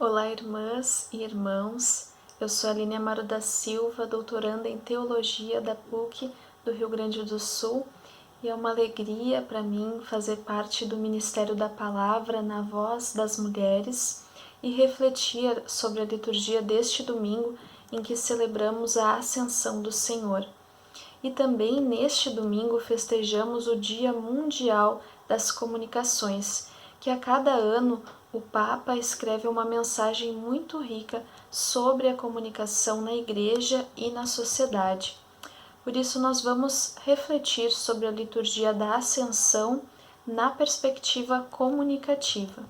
Olá, irmãs e irmãos. Eu sou a Aline Amaro da Silva, doutoranda em Teologia da PUC do Rio Grande do Sul, e é uma alegria para mim fazer parte do Ministério da Palavra na Voz das Mulheres e refletir sobre a liturgia deste domingo em que celebramos a Ascensão do Senhor. E também neste domingo festejamos o Dia Mundial das Comunicações, que a cada ano o Papa escreve uma mensagem muito rica sobre a comunicação na Igreja e na sociedade. Por isso nós vamos refletir sobre a liturgia da Ascensão na perspectiva comunicativa.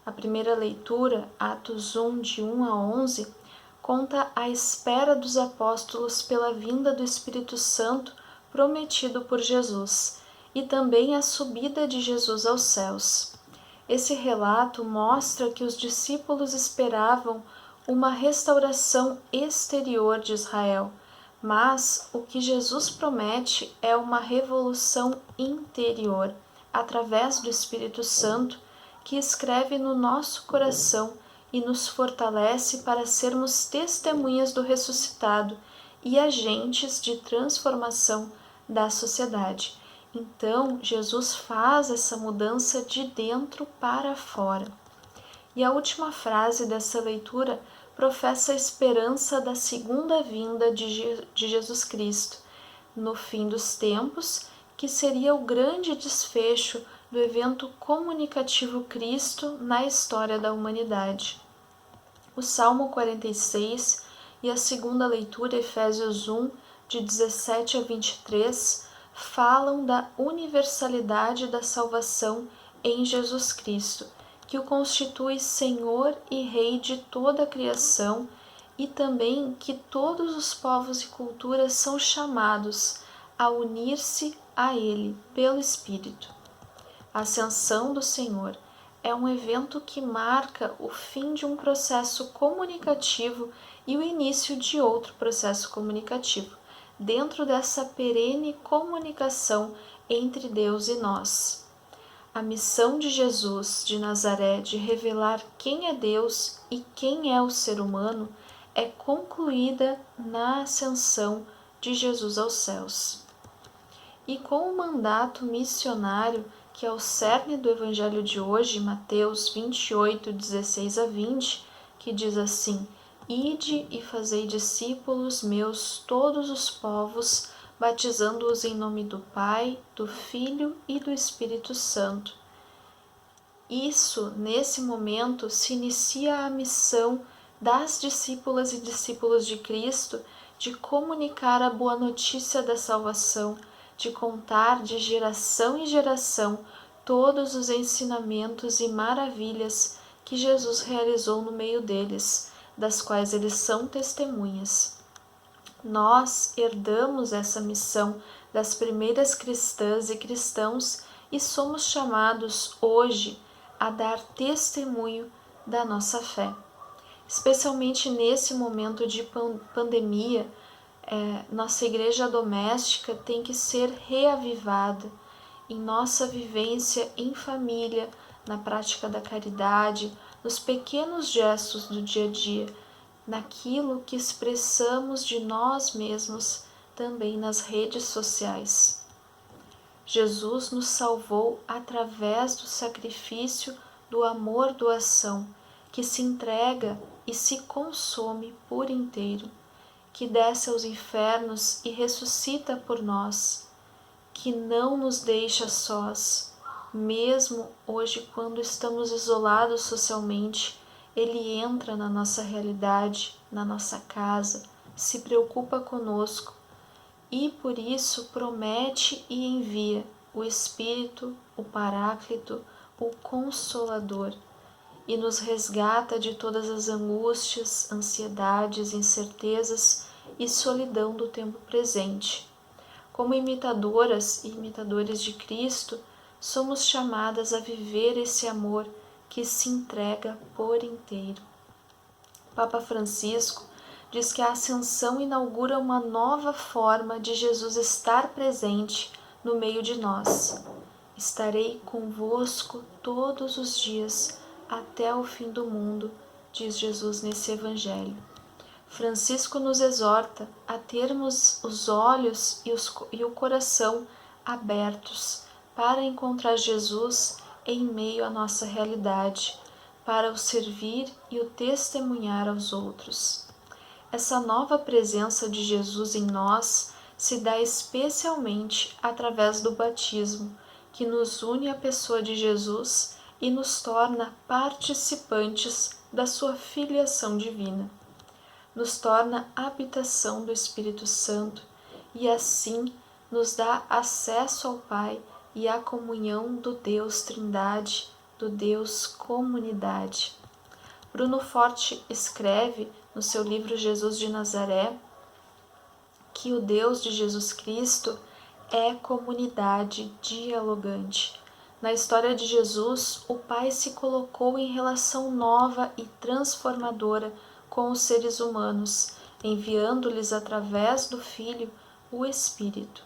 A primeira leitura, Atos 1, de 1 a 11, conta a espera dos apóstolos pela vinda do Espírito Santo prometido por Jesus e também a subida de Jesus aos céus. Esse relato mostra que os discípulos esperavam uma restauração exterior de Israel, mas o que Jesus promete é uma revolução interior, através do Espírito Santo, que escreve no nosso coração e nos fortalece para sermos testemunhas do ressuscitado e agentes de transformação da sociedade. Então, Jesus faz essa mudança de dentro para fora. E a última frase dessa leitura professa a esperança da segunda vinda de Jesus Cristo, no fim dos tempos, que seria o grande desfecho do evento comunicativo Cristo na história da humanidade. O Salmo 46 e a segunda leitura, Efésios 1, de 17 a 23, falam da universalidade da salvação em Jesus Cristo, que o constitui Senhor e Rei de toda a criação, e também que todos os povos e culturas são chamados a unir-se a Ele pelo Espírito. A Ascensão do Senhor é um evento que marca o fim de um processo comunicativo e o início de outro processo comunicativo, dentro dessa perene comunicação entre Deus e nós. A missão de Jesus de Nazaré de revelar quem é Deus e quem é o ser humano é concluída na ascensão de Jesus aos céus. E com o mandato missionário, que é o cerne do Evangelho de hoje, Mateus 28, 16 a 20, que diz assim: Ide e fazei discípulos meus todos os povos, batizando-os em nome do Pai, do Filho e do Espírito Santo. Nesse momento, se inicia a missão das discípulas e discípulos de Cristo de comunicar a boa notícia da salvação, de contar de geração em geração todos os ensinamentos e maravilhas que Jesus realizou no meio deles, das quais eles são testemunhas. Nós herdamos essa missão das primeiras cristãs e cristãos e somos chamados hoje a dar testemunho da nossa fé. Especialmente nesse momento de pandemia, nossa igreja doméstica tem que ser reavivada em nossa vivência em família, na prática da caridade, nos pequenos gestos do dia a dia, naquilo que expressamos de nós mesmos também nas redes sociais. Jesus nos salvou através do sacrifício do amor-doação, que se entrega e se consome por inteiro, que desce aos infernos e ressuscita por nós, que não nos deixa sós, mesmo hoje quando estamos isolados socialmente. Ele entra na nossa realidade, na nossa casa, se preocupa conosco e por isso promete e envia o Espírito, o Paráclito, o Consolador, e nos resgata de todas as angústias, ansiedades, incertezas e solidão do tempo presente. Como imitadoras e imitadores de Cristo, somos chamadas a viver esse amor que se entrega por inteiro. Papa Francisco diz que a Ascensão inaugura uma nova forma de Jesus estar presente no meio de nós. Estarei convosco todos os dias até o fim do mundo, diz Jesus nesse Evangelho. Francisco nos exorta a termos os olhos e o coração abertos para encontrar Jesus em meio à nossa realidade, para o servir e o testemunhar aos outros. Essa nova presença de Jesus em nós se dá especialmente através do batismo, que nos une à pessoa de Jesus e nos torna participantes da sua filiação divina. Nos torna habitação do Espírito Santo e assim nos dá acesso ao Pai e à comunhão do Deus Trindade, do Deus Comunidade. Bruno Forte escreve no seu livro Jesus de Nazaré que o Deus de Jesus Cristo é comunidade dialogante. Na história de Jesus, o Pai se colocou em relação nova e transformadora com os seres humanos, enviando-lhes através do Filho o Espírito.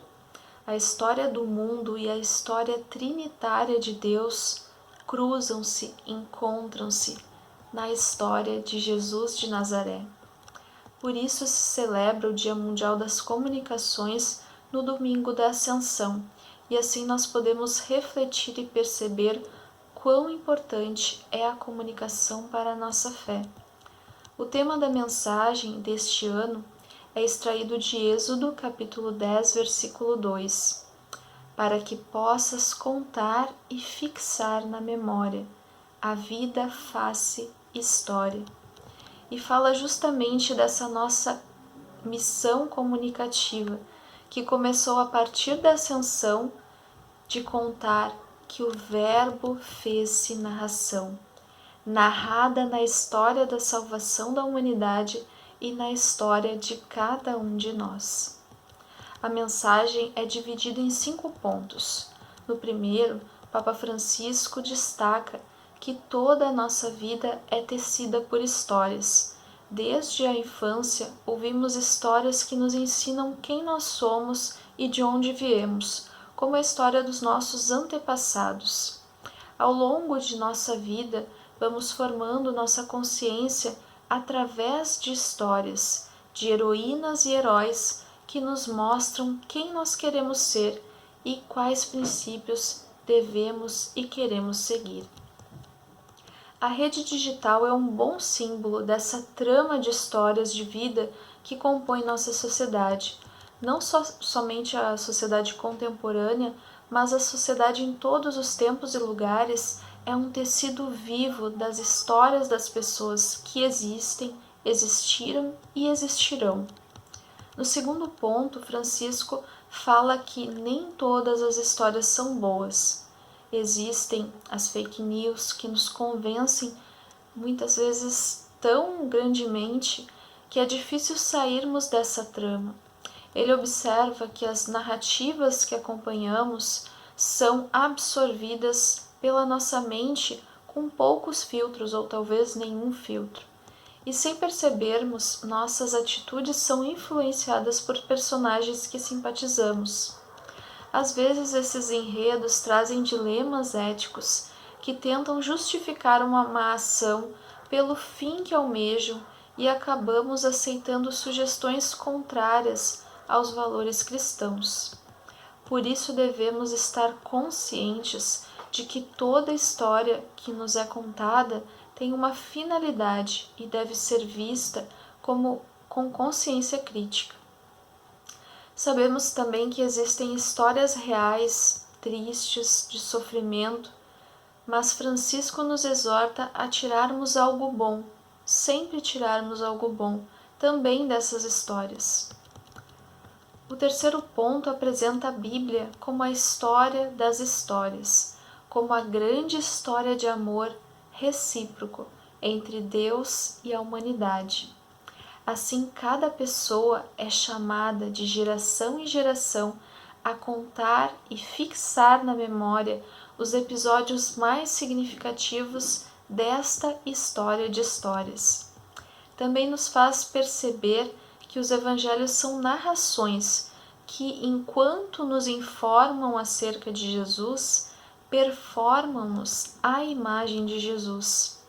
A história do mundo e a história trinitária de Deus cruzam-se, encontram-se na história de Jesus de Nazaré. Por isso se celebra o Dia Mundial das Comunicações no domingo da Ascensão, e assim nós podemos refletir e perceber quão importante é a comunicação para a nossa fé. O tema da mensagem deste ano é extraído de Êxodo, capítulo 10, versículo 2. Para que possas contar e fixar na memória, a vida faz-se história. E fala justamente dessa nossa missão comunicativa, que começou a partir da ascensão de contar que o Verbo fez-se narração, narrada na história da salvação da humanidade e na história de cada um de nós. A mensagem é dividida em 5 pontos. No primeiro, Papa Francisco destaca que toda a nossa vida é tecida por histórias. Desde a infância, ouvimos histórias que nos ensinam quem nós somos e de onde viemos, como a história dos nossos antepassados. Ao longo de nossa vida, vamos formando nossa consciência através de histórias, de heroínas e heróis que nos mostram quem nós queremos ser e quais princípios devemos e queremos seguir. A rede digital é um bom símbolo dessa trama de histórias de vida que compõe nossa sociedade, não somente a sociedade contemporânea, mas a sociedade em todos os tempos e lugares é um tecido vivo das histórias das pessoas que existem, existiram e existirão. No segundo ponto, Francisco fala que nem todas as histórias são boas. Existem as fake news que nos convencem muitas vezes tão grandemente que é difícil sairmos dessa trama. Ele observa que as narrativas que acompanhamos são absorvidas pela nossa mente com poucos filtros ou talvez nenhum filtro. E sem percebermos, nossas atitudes são influenciadas por personagens que simpatizamos. Às vezes esses enredos trazem dilemas éticos que tentam justificar uma má ação pelo fim que almejam e acabamos aceitando sugestões contrárias aos valores cristãos. Por isso devemos estar conscientes de que toda história que nos é contada tem uma finalidade e deve ser vista com consciência crítica. Sabemos também que existem histórias reais, tristes, de sofrimento, mas Francisco nos exorta a tirarmos algo bom, sempre tirarmos algo bom, também dessas histórias. O terceiro ponto apresenta a Bíblia como a história das histórias, como a grande história de amor recíproco entre Deus e a humanidade. Assim, cada pessoa é chamada de geração em geração a contar e fixar na memória os episódios mais significativos desta história de histórias. Também nos faz perceber que os evangelhos são narrações que, enquanto nos informam acerca de Jesus, performam-nos a imagem de Jesus.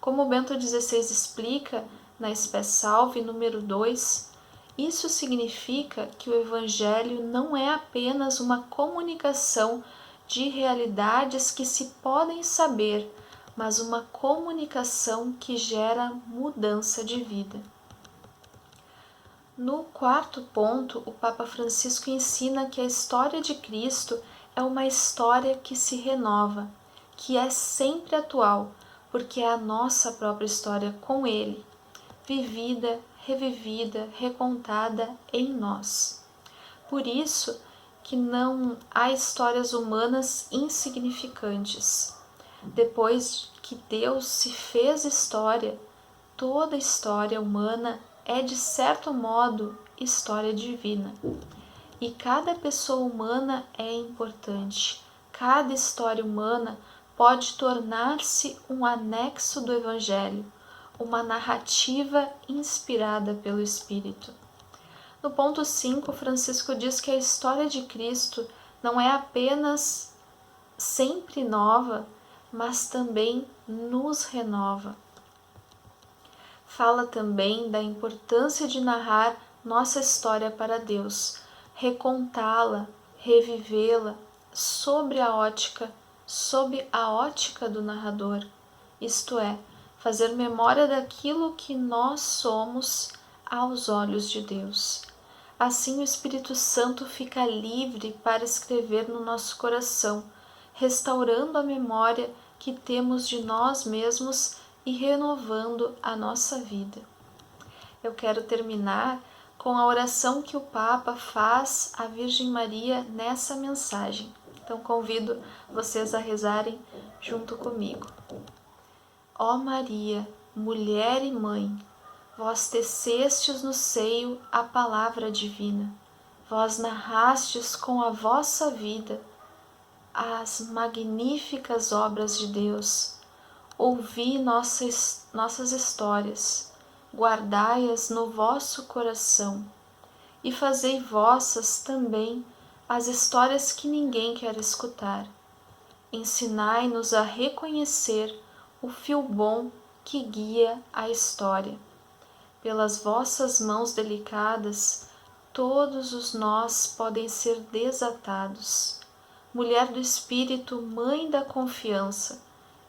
Como Bento XVI explica na Spes Salvi número 2, isso significa que o Evangelho não é apenas uma comunicação de realidades que se podem saber, mas uma comunicação que gera mudança de vida. No quarto ponto, o Papa Francisco ensina que a história de Cristo é uma história que se renova, que é sempre atual, porque é a nossa própria história com Ele, vivida, revivida, recontada em nós. Por isso que não há histórias humanas insignificantes. Depois que Deus se fez história, toda história humana é, de certo modo, história divina. E cada pessoa humana é importante. Cada história humana pode tornar-se um anexo do Evangelho, uma narrativa inspirada pelo Espírito. No ponto 5, Francisco diz que a história de Cristo não é apenas sempre nova, mas também nos renova. Fala também da importância de narrar nossa história para Deus, recontá-la, revivê-la sob a ótica do narrador, isto é, fazer memória daquilo que nós somos aos olhos de Deus. Assim o Espírito Santo fica livre para escrever no nosso coração, restaurando a memória que temos de nós mesmos e renovando a nossa vida. Eu quero terminar com a oração que o Papa faz à Virgem Maria nessa mensagem. Então convido vocês a rezarem junto comigo. Ó Maria, mulher e mãe, vós tecestes no seio a palavra divina, vós narrastes com a vossa vida as magníficas obras de Deus. Ouvi nossas histórias, guardai-as no vosso coração, e fazei vossas também as histórias que ninguém quer escutar. Ensinai-nos a reconhecer o fio bom que guia a história. Pelas vossas mãos delicadas, todos os nós podem ser desatados. Mulher do Espírito, Mãe da confiança,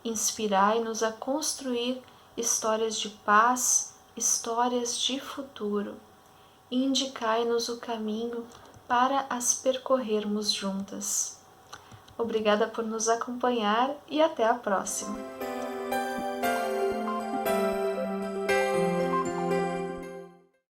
inspirai-nos a construir histórias de paz, histórias de futuro. E indicai-nos o caminho para as percorrermos juntas. Obrigada por nos acompanhar e até a próxima!